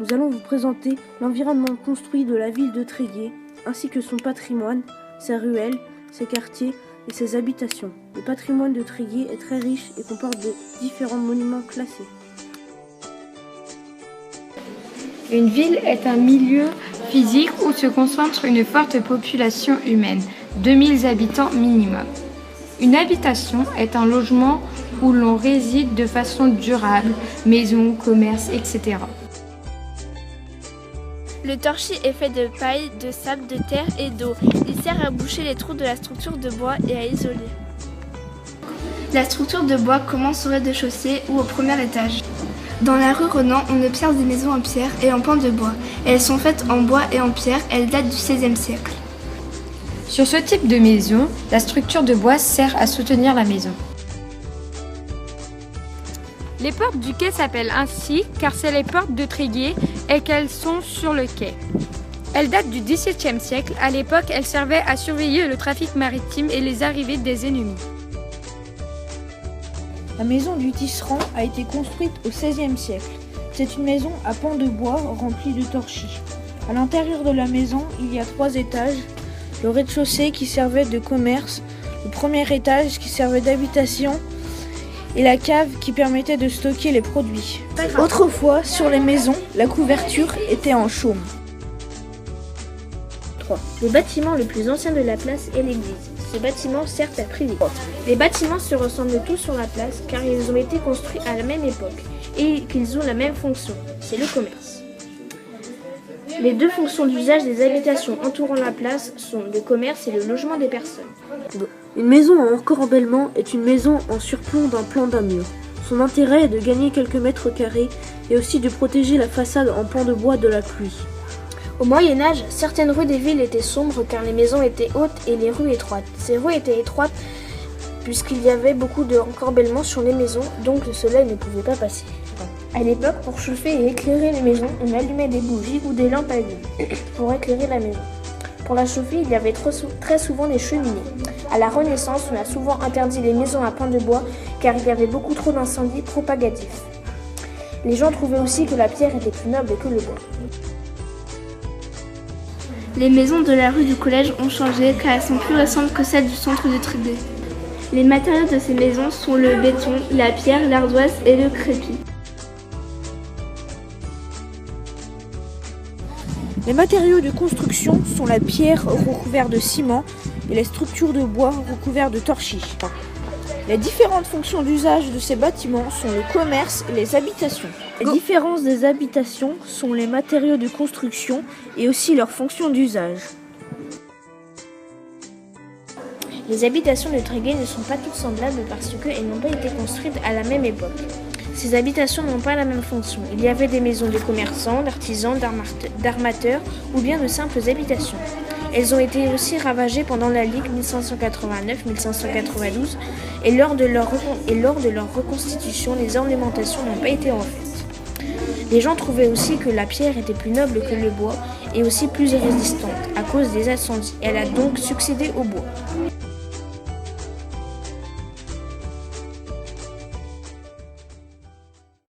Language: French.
nous allons vous présenter l'environnement construit de la ville de Tréguier, ainsi que son patrimoine, ses ruelles, ses quartiers et ses habitations. Le patrimoine de Tréguier est très riche et comporte de différents monuments classés. Une ville est un milieu physique où se concentre une forte population humaine, 2000 habitants minimum. Une habitation est un logement où l'on réside de façon durable, maison, commerce, etc. Le torchis est fait de paille, de sable, de terre et d'eau. Il sert à boucher les trous de la structure de bois et à isoler. La structure de bois commence au rez-de-chaussée ou au premier étage. Dans la rue Renan, on observe des maisons en pierre et en pan de bois. Elles sont faites en bois et en pierre, elles datent du XVIe siècle. Sur ce type de maison, la structure de bois sert à soutenir la maison. Les portes du quai s'appellent ainsi car c'est les portes de Tréguier et qu'elles sont sur le quai. Elles datent du XVIIe siècle. À l'époque, elles servaient à surveiller le trafic maritime et les arrivées des ennemis. La maison du Tisserand a été construite au XVIe siècle. C'est une maison à pans de bois remplie de torchis. À l'intérieur de la maison, il y a 3 étages. Le rez-de-chaussée qui servait de commerce, le premier étage qui servait d'habitation et la cave qui permettait de stocker les produits. Autrefois, sur les maisons, la couverture était en chaume. 3. Le bâtiment le plus ancien de la place est l'église. Ce bâtiment sert à prier. Les bâtiments se ressemblent tous sur la place car ils ont été construits à la même époque et qu'ils ont la même fonction, c'est le commerce. Les 2 fonctions d'usage des habitations entourant la place sont le commerce et le logement des personnes. Une maison en encorbellement est une maison en surplomb d'un plan d'un mur. Son intérêt est de gagner quelques mètres carrés et aussi de protéger la façade en pan de bois de la pluie. Au Moyen-Âge, certaines rues des villes étaient sombres car les maisons étaient hautes et les rues étroites. Ces rues étaient étroites puisqu'il y avait beaucoup de encorbellement sur les maisons, donc le soleil ne pouvait pas passer. À l'époque, pour chauffer et éclairer les maisons, on allumait des bougies ou des lampes à huile pour éclairer la maison. Pour la chauffer, il y avait très souvent des cheminées. À la Renaissance, on a souvent interdit les maisons à pans de bois car il y avait beaucoup trop d'incendies propagatifs. Les gens trouvaient aussi que la pierre était plus noble que le bois. Les maisons de la rue du Collège ont changé car elles sont plus récentes que celles du centre de Tréguier. Les matériaux de ces maisons sont le béton, la pierre, l'ardoise et le crépi. Les matériaux de construction sont la pierre recouverte de ciment et les structures de bois recouvertes de torchis. Les différentes fonctions d'usage de ces bâtiments sont le commerce et les habitations. Les différences des habitations sont les matériaux de construction et aussi leurs fonctions d'usage. Les habitations de Tréguier ne sont pas toutes semblables parce qu'elles n'ont pas été construites à la même époque. Ces habitations n'ont pas la même fonction. Il y avait des maisons de commerçants, d'artisans, d'armateurs ou bien de simples habitations. Elles ont été aussi ravagées pendant la Ligue 1589-1592 et lors de leur reconstitution, les ornementations n'ont pas été refaites. Les gens trouvaient aussi que la pierre était plus noble que le bois et aussi plus résistante à cause des incendies. Elle a donc succédé au bois.